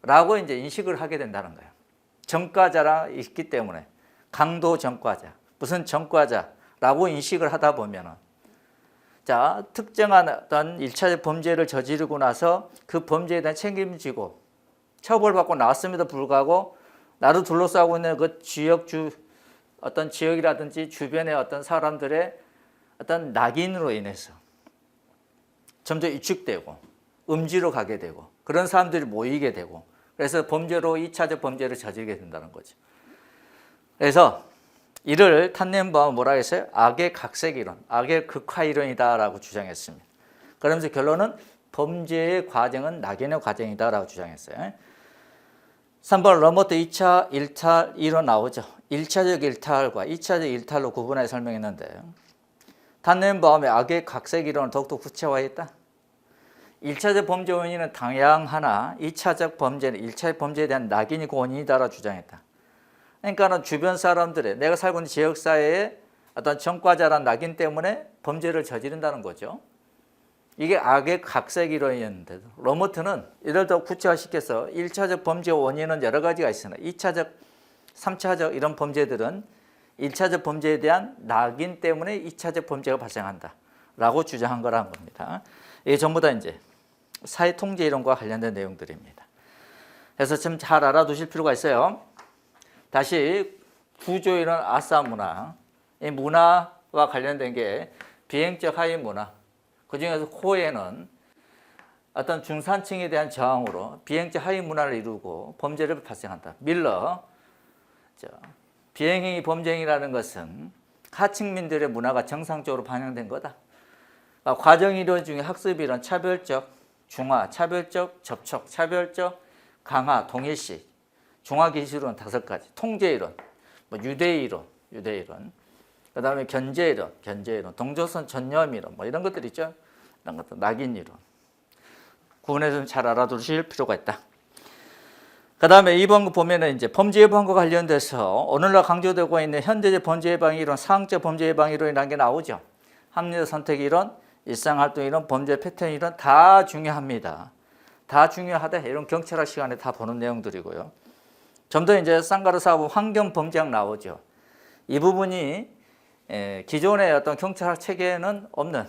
라고 이제 인식을 하게 된다는 거예요. 전과자라 있기 때문에. 강도 전과자, 무슨 전과자라고 인식을 하다 보면은 자, 특정한 어떤 1차적 범죄를 저지르고 나서 그 범죄에 대한 책임을 지고 처벌받고 나왔음에도 불구하고 나를 둘러싸고 있는 그 어떤 지역이라든지 주변의 어떤 사람들의 어떤 낙인으로 인해서 점점 위축되고 음지로 가게 되고 그런 사람들이 모이게 되고 그래서 범죄로 2차적 범죄를 저지르게 된다는 거죠. 그래서 이를 탄넨바움은 뭐라 했어요? 악의 각색 이론, 악의 극화 이론이다라고 주장했습니다. 그러면서 결론은 범죄의 과정은 낙인의 과정이다라고 주장했어요. 3번 러모트 2차 일탈 이론 나오죠. 1차적 일탈과 2차적 일탈로 구분해 설명했는데 탄넨바움의 악의 각색 이론을 더욱더 구체화했다. 1차적 범죄 원인은 다양하나 2차적 범죄는 1차적 범죄에 대한 낙인이 그 원인이다라고 주장했다. 그러니까는 주변 사람들의 내가 살고 있는 지역사회의 어떤 전과자란 낙인 때문에 범죄를 저지른다는 거죠. 이게 악의 각색 이론이었는데도 러모트는 이를 더 구체화시켜서 1차적 범죄 원인은 여러 가지가 있으나 2차적, 3차적 이런 범죄들은 1차적 범죄에 대한 낙인 때문에 2차적 범죄가 발생한다 라고 주장한 거라는 겁니다. 이게 전부 다 이제 사회통제 이론과 관련된 내용들입니다. 그래서 좀 잘 알아두실 필요가 있어요. 다시 구조이론 아싸 문화, 이 문화와 관련된 게 비행적 하위 문화, 그 중에서 코에는 어떤 중산층에 대한 저항으로 비행적 하위 문화를 이루고 범죄를 발생한다. 밀러, 비행행위 범죄행위라는 것은 하층민들의 문화가 정상적으로 반영된 거다. 과정 이론 중에 학습 이론, 차별적, 중화, 차별적, 접촉, 차별적, 강화, 동일시, 중화기술은 5가지, 통제이론, 유대이론, 그 다음에 견제이론, 동조선 전념이론, 이런 것들 있죠. 이런 것들, 낙인이론. 구분해서 좀 잘 알아두실 필요가 있다. 그 다음에 2번 보면은 이제 범죄 예방과 관련돼서 오늘날 강조되고 있는 현대적 범죄 예방 이론, 사항적 범죄 예방 이론이라는 게 나오죠. 합리적 선택 이론, 일상활동 이론, 범죄 패턴 이론 다 중요합니다. 다 중요하다. 이런 경찰학 시간에 다 보는 내용들이고요. 좀 더 이제 쌍가루 사업 환경 범죄학 나오죠. 이 부분이 기존의 어떤 경찰학 체계에는 없는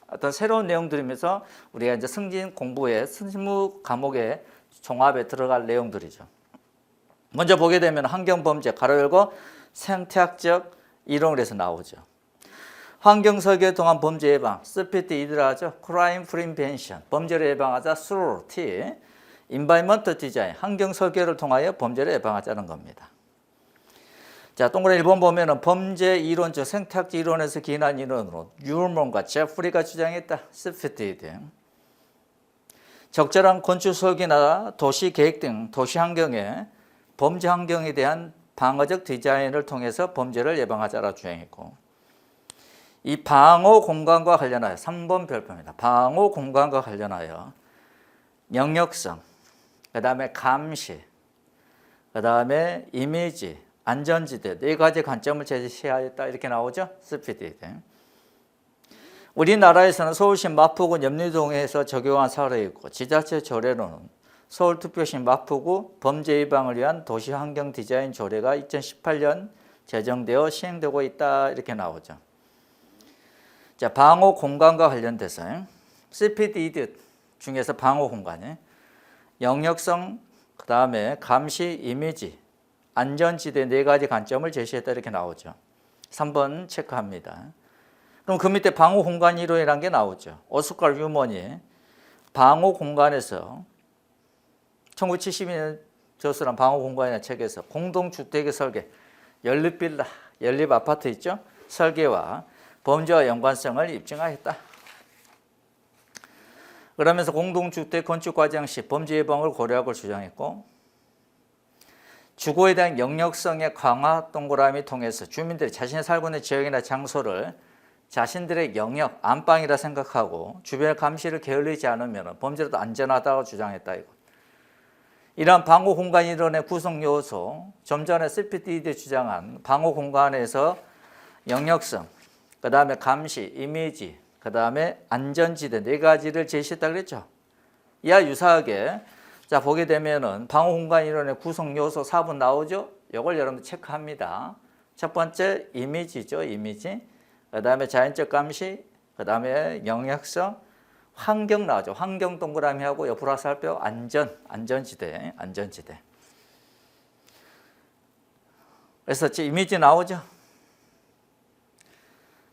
어떤 새로운 내용들이면서 우리가 이제 승진 공부의 실무 과목의 종합에 들어갈 내용들이죠. 먼저 보게 되면 환경 범죄 가로 열고 생태학적 이론에서 나오죠. 환경 설계 동안 범죄 예방, 스피드 이드라죠. 크라임 프리벤션, 범죄를 예방하자. 스루 T, 인바이먼트 디자인, 환경 설계를 통하여 범죄를 예방하자는 겁니다. 자, 동그라미 1번 보면은 범죄 이론적 생태학적 이론에서 기인한 이론으로 뉴먼과 제프리가 주장했다. 스피드. 적절한 건축 설계나 도시 계획 등 도시 환경에 범죄 환경에 대한 방어적 디자인을 통해서 범죄를 예방하자라 주장했고, 이 방호 공간과 관련하여 3번 별표입니다. 방호 공간과 관련하여 영역성, 그 다음에 감시, 그 다음에 이미지, 안전지대 4가지 관점을 제시하였다 이렇게 나오죠. 스피드. 우리나라에서는 서울시 마포구 염리동에서 적용한 사례 있고 지자체 조례로는 서울특별시 마포구 범죄 예방을 위한 도시환경 디자인 조례가 2018년 제정되어 시행되고 있다 이렇게 나오죠. 자, 방호 공간과 관련돼서 CPD 중에서 방호 공간에 영역성, 그 다음에 감시, 이미지, 안전지대 4가지 관점을 제시했다 이렇게 나오죠. 3번 체크합니다. 그럼 그 밑에 방호 공간 이론이라는 게 나오죠. 오스칼 유먼이 방호 공간에서 1972년 저술한 방호 공간이라는 책에서 공동주택의 설계, 연립빌라, 연립아파트 있죠? 설계와 범죄와 연관성을 입증하였다. 그러면서 공동주택 건축 과정 시 범죄 예방을 고려하고 주장했고, 주거에 대한 영역성의 강화 동그라미 통해서 주민들이 자신이 살고 있는 지역이나 장소를 자신들의 영역, 안방이라 생각하고 주변의 감시를 게을리지 않으면 범죄로도 안전하다고 주장했다. 이러한 방호 공간 이론의 구성 요소, 좀 전에 CPD 주장한 방호 공간에서 영역성, 그 다음에 감시, 이미지, 그 다음에 안전지대 4가지를 제시했다 그랬죠. 이와 유사하게 자 보게 되면은 방호 공간 이론의 구성 요소 4번 나오죠. 이걸 여러분들 체크합니다. 첫 번째 이미지죠. 이미지. 그 다음에 자연적 감시. 그 다음에 영역성. 환경 나오죠. 환경 동그라미하고 옆으로 살펴 안전지대. 그래서 이미지 나오죠.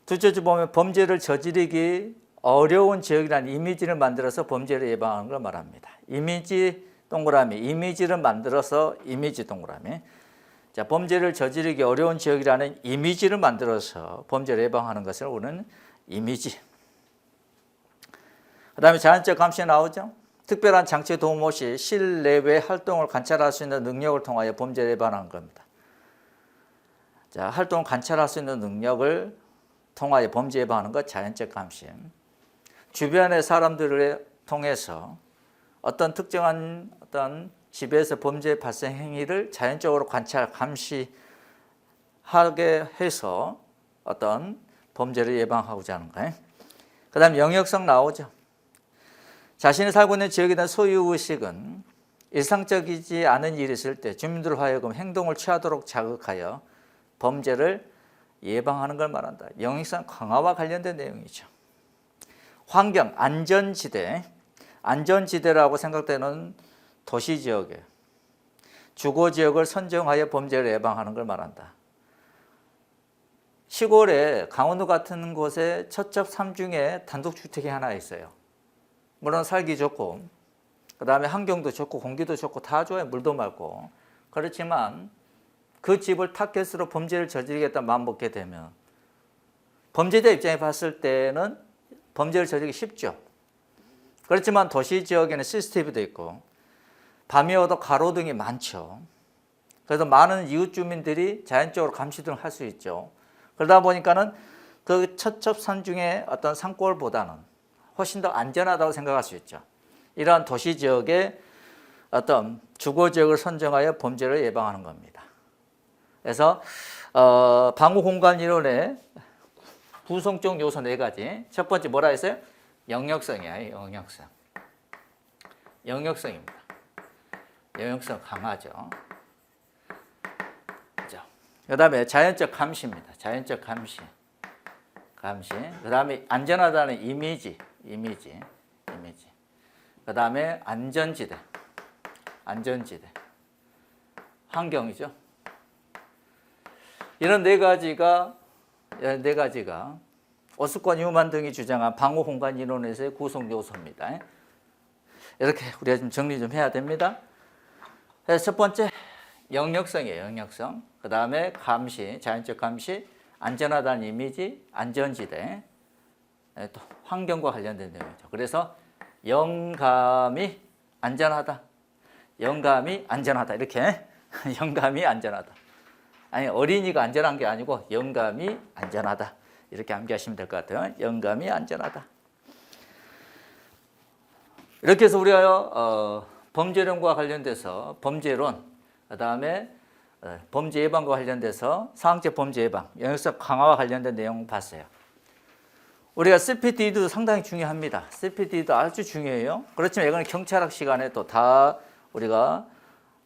둘째 줄 보면 범죄를 저지르기 어려운 지역이라는 이미지를 만들어서 범죄를 예방하는 걸 말합니다. 이미지 동그라미, 이미지를 만들어서 이미지 동그라미. 자, 범죄를 저지르기 어려운 지역이라는 이미지를 만들어서 범죄를 예방하는 것을 우리는 이미지. 그 다음에 자연적 감시 나오죠. 특별한 장치 도움 없이 실내외 활동을 관찰할 수 있는 능력을 통하여 범죄를 예방하는 겁니다. 자, 활동을 관찰할 수 있는 능력을 통하여 범죄 예방하는 것 자연적 감시. 주변의 사람들을 통해서 어떤 특정한 어떤 집에서 범죄 발생 행위를 자연적으로 관찰, 감시하게 해서 어떤 범죄를 예방하고자 하는 거예요. 그 다음에 영역성 나오죠. 자신이 살고 있는 지역에 대한 소유의식은 일상적이지 않은 일이 있을 때 주민들을 하여금 행동을 취하도록 자극하여 범죄를 예방하는 걸 말한다. 영역성 강화와 관련된 내용이죠. 환경, 안전지대. 안전지대라고 생각되는 도시지역에 주거지역을 선정하여 범죄를 예방하는 걸 말한다. 시골에 강원도 같은 곳에 첫접 삼중에 단독주택이 하나 있어요. 물론 살기 좋고 그 다음에 환경도 좋고 공기도 좋고 다 좋아요. 물도 맑고. 그렇지만 그 집을 타겟으로 범죄를 저지르겠다 마음 먹게 되면 범죄자 입장에 봤을 때는 범죄를 저지르기 쉽죠. 그렇지만 도시 지역에는 CCTV도 있고 밤이 오도 가로등이 많죠. 그래서 많은 이웃 주민들이 자연적으로 감시 등을 할 수 있죠. 그러다 보니까는 그 첩첩산중의 어떤 산골보다는 훨씬 더 안전하다고 생각할 수 있죠. 이러한 도시 지역의 어떤 주거 지역을 선정하여 범죄를 예방하는 겁니다. 그래서 방호 공간 이론의 구성적 요소 4가지. 첫 번째 뭐라 했어요? 영역성이야. 영역성입니다. 영역성 강하죠. 그 다음에 자연적 감시입니다. 자연적 감시. 그 다음에 안전하다는 이미지. 그 다음에 안전지대. 환경이죠. 이런 네 가지가 오스권 유만 등이 주장한 방호 공간 이론에서의 구성 요소입니다. 이렇게 우리가 좀 정리 좀 해야 됩니다. 그래서 첫 번째 영역성이에요. 영역성. 그 다음에 감시, 자연적 감시, 안전하다는 이미지, 안전지대, 또 환경과 관련된 내용이죠. 그래서 영감이 안전하다. 이렇게 영감이 안전하다. 아니 어린이가 안전한 게 아니고 영감이 안전하다. 이렇게 암기하시면 될 것 같아요. 영감이 안전하다. 이렇게 해서 우리가 범죄론과 관련돼서 범죄론, 그 다음에 범죄 예방과 관련돼서 상황적 범죄 예방, 영역성 강화와 관련된 내용 봤어요. 우리가 CPD도 상당히 중요합니다. CPD도 아주 중요해요. 그렇지만 이거는 경찰학 시간에 또 다 우리가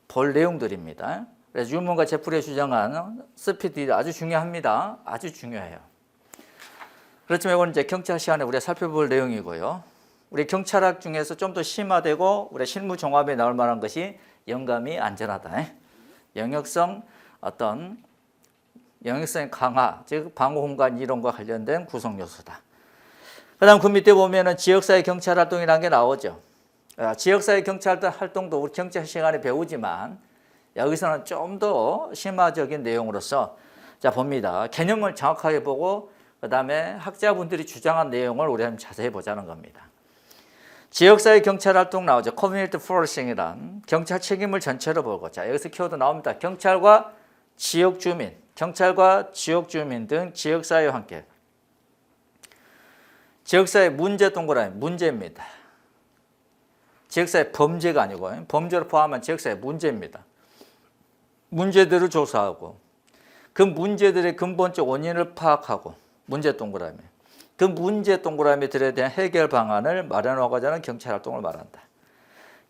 볼 내용들입니다. 그래서 유문과 제풀이 주장한 CPD도 아주 중요합니다. 아주 중요해요. 그렇지만 이건 이제 경찰 시간에 우리가 살펴볼 내용이고요. 우리 경찰학 중에서 좀 더 심화되고 우리 실무 종합에 나올 만한 것이 영감이 안전하다. 영역성 영역성의 강화, 즉 방호 공간 이론과 관련된 구성 요소다. 그다음 그 밑에 보면은 지역사회 경찰 활동이라는 게 나오죠. 지역사회 경찰 활동도 우리 경찰 시간에 배우지만 여기서는 좀 더 심화적인 내용으로서 자 봅니다. 개념을 정확하게 보고 그다음에 학자분들이 주장한 내용을 우리 한번 자세히 보자는 겁니다. 지역사회 경찰 활동 나오죠. 커뮤니티 포리싱이란 경찰 책임을 전체로 보고 자 여기서 키워드 나옵니다. 경찰과 지역 주민 등 지역사회와 함께 지역사회 문제 동그라미 문제입니다. 지역사회 범죄가 아니고 범죄를 포함한 지역사회 문제입니다. 문제들을 조사하고 그 문제들의 근본적 원인을 파악하고 문제 동그라미 그 문제 동그라미들에 대한 해결 방안을 마련하고자 하는 경찰 활동을 말한다.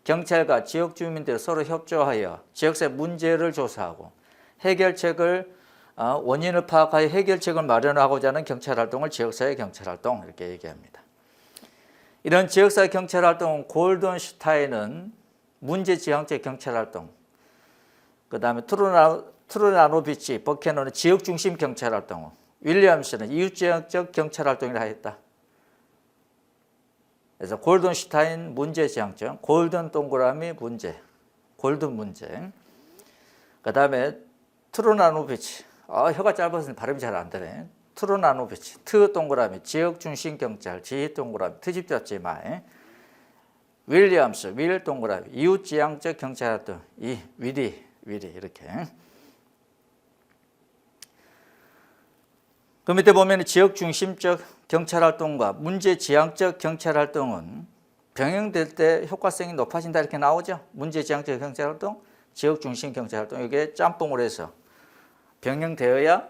경찰과 지역 주민들 서로 협조하여 지역사회 문제를 조사하고 해결책을 원인을 파악하여 해결책을 마련하고자 하는 경찰활동을 지역사회 경찰활동 이렇게 얘기합니다. 이런 지역사회 경찰활동 골든슈타인은 문제지향적 경찰활동, 그 다음에 트루나노비치, 버케너는 지역중심 경찰활동, 윌리엄스는 이웃지향적 경찰활동이라 했다. 그래서 골든슈타인 문제지향적, 골든 동그라미 문제, 골든 문제. 그 다음에 트루나노비치, 혀가 짧아서 발음이 잘 안 되네. 트루나노비치, 트 동그라미, 지역중심 경찰, 지 동그라미, 트집 잡지 마. 윌리엄스, 윌 동그라미, 이웃지향적 경찰활동, 이 윌이 이렇게. 그 밑에 보면 지역중심적 경찰활동과 문제지향적 경찰활동은 병행될 때 효과성이 높아진다 이렇게 나오죠. 문제지향적 경찰활동, 지역중심 경찰활동, 이게 짬뽕을 해서 병행되어야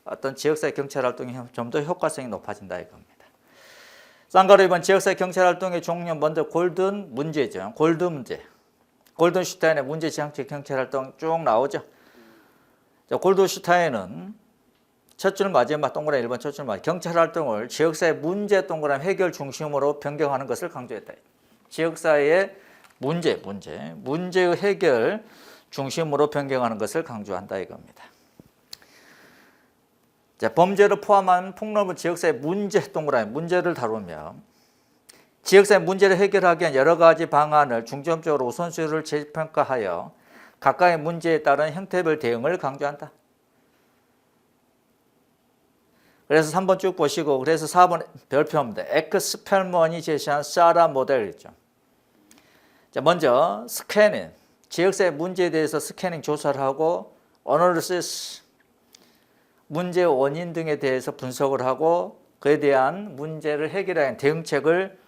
어떤 지역사회 경찰활동이 좀 더 효과성이 높아진다 이겁니다. 쌍가루 2번 지역사회 경찰활동의 종류 먼저 골든 문제죠. 골든 문제. 골든슈타인의 문제지향적 경찰활동 쭉 나오죠. 골든슈타인은 첫 줄 마지막 동그라미 1번 첫 줄 마지막 경찰활동을 지역사회 문제 동그라미 해결 중심으로 변경하는 것을 강조했다. 지역사회의 문제의 해결 중심으로 변경하는 것을 강조한다 이겁니다. 자, 범죄를 포함한 폭넓은 지역사회 문제 동그라미 문제를 다루며 지역사회 문제를 해결하기 위한 여러 가지 방안을 중점적으로 우선순위를 재평가하여 각각의 문제에 따른 형태별 대응을 강조한다. 그래서 3번 쭉 보시고 그래서 4번 별표입니다. 엑스펠먼이 제시한 사라 모델이죠. 자, 먼저 스캐닝, 지역사회 문제에 대해서 스캐닝 조사를 하고 어널리시스, 문제 원인 등에 대해서 분석을 하고 그에 대한 문제를 해결하는 대응책을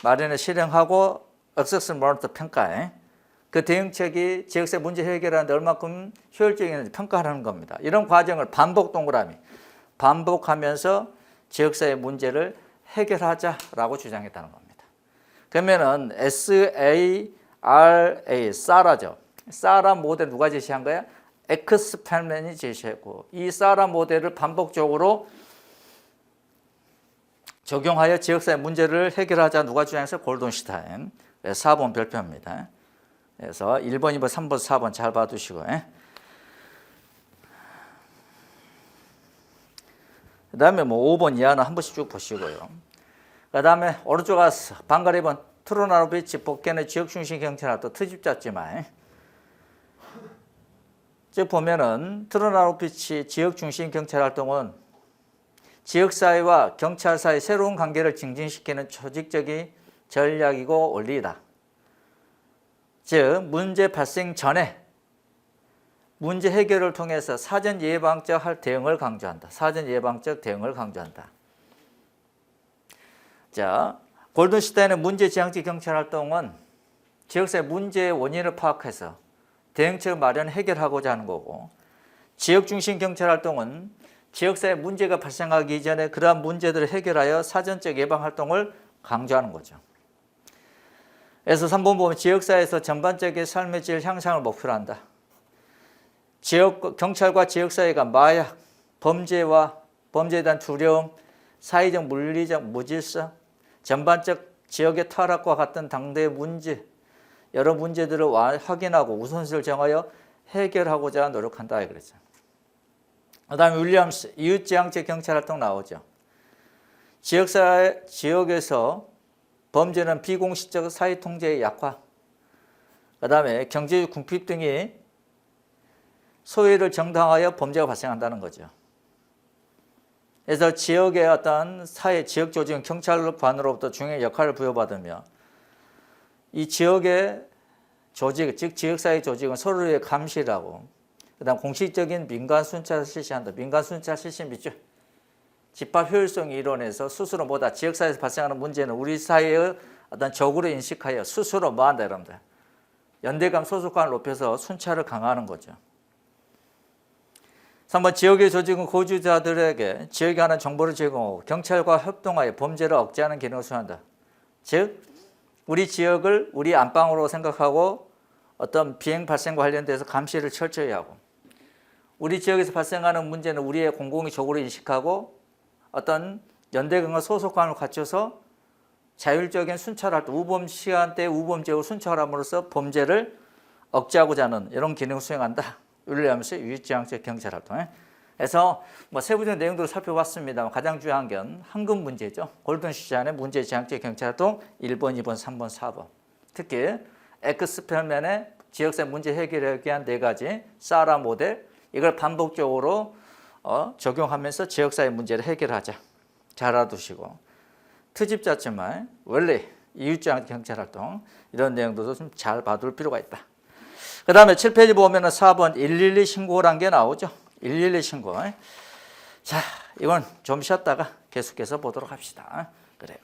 마련해 실행하고 액세스먼트 평가해. 그 대응책이 지역사회 문제 해결하는데 얼마큼 효율적인지 평가하는 겁니다. 이런 과정을 반복 동그라미, 반복하면서 지역사회 문제를 해결하자라고 주장했다는 겁니다. 그러면은 SARA, 사라죠. 사라 모델 누가 제시한 거야? 엑스펠먼이 제시했고 이 사라 모델을 반복적으로 적용하여 지역사회 문제를 해결하자 누가 주장해서 골든슈타인. 4번 별표입니다. 그래서 1번, 2번, 3번, 4번 잘 봐두시고 그 다음에 뭐 5번 이하는 한 번씩 쭉 보시고요. 그 다음에 오른쪽 가서 방가리 2번 트루나노비치 복개는 지역중심 경찰활동 트집 잡지만 즉 보면은 트루나노비치 지역중심 경찰활동은 지역사회와 경찰 사이의 새로운 관계를 증진시키는 조직적인 전략이고 원리다. 즉 문제 발생 전에 문제 해결을 통해서 사전 예방적 대응을 강조한다. 사전 예방적 대응을 강조한다. 자, 골든슈타인의 문제지향적 경찰활동은 지역사회 문제의 원인을 파악해서 대응책을 마련 해결하고자 하는 거고 지역중심 경찰활동은 지역사회 문제가 발생하기 전에 그러한 문제들을 해결하여 사전적 예방활동을 강조하는 거죠. 그래서 3번 보면 지역사회에서 전반적인 삶의 질 향상을 목표로 한다. 경찰과 지역사회가 마약, 범죄와 범죄에 대한 두려움, 사회적 물리적 무질서, 전반적 지역의 타락과 같은 당대의 문제, 여러 문제들을 확인하고 우선순위를 정하여 해결하고자 노력한다 그랬죠. 그 다음에 윌리엄스, 이웃지향적 경찰활동 나오죠. 지역에서 범죄는 비공식적 사회통제의 약화, 그 다음에 경제적 궁핍 등이 소외를 정당화하여 범죄가 발생한다는 거죠. 그래서 지역의 어떤 사회, 지역 조직은 경찰관으로부터 중요한 역할을 부여받으며 이 지역의 조직, 즉 지역사회 조직은 서로의 감시를 하고 그다음 공식적인 민간 순찰을 실시한다. 민간 순찰 실시 및 집합 효율성 이론에서 스스로 뭐다 지역사회에서 발생하는 문제는 우리 사회의 어떤 적으로 인식하여 스스로 뭐한다 여러분들. 연대감 소속감을 높여서 순찰을 강화하는 거죠. 3번 지역의 조직은 거주자들에게 지역에 관한 정보를 제공하고 경찰과 협동하여 범죄를 억제하는 기능을 수행한다. 즉 우리 지역을 우리 안방으로 생각하고 어떤 비행 발생과 관련돼서 감시를 철저히 하고 우리 지역에서 발생하는 문제는 우리의 공공이 적으로 인식하고 어떤 연대감과 소속감을 갖춰서 자율적인 순찰활동, 우범 시간대 우범지역을 순찰함으로써 범죄를 억제하고자 하는 이런 기능을 수행한다. 윤리하면서 유지장치 경찰활동. 그래서 뭐 세부적인 내용들을 살펴봤습니다. 가장 중요한 건 황금 문제죠. 골든시즌의 문제지향적 경찰활동 1번, 2번, 3번, 4번. 특히 엑스페리멘의 지역사회 문제 해결에 위한 4가지 사라 모델, 이걸 반복적으로 적용하면서 지역사회 문제를 해결하자. 잘 알아두시고, 트집자체말, 원래 이웃지향 경찰활동, 이런 내용들도 좀 잘 봐둘 필요가 있다. 그 다음에 7페이지 보면은 4번 112 신고란 게 나오죠. 112 신고. 자, 이건 좀 쉬었다가 계속해서 보도록 합시다. 그래요.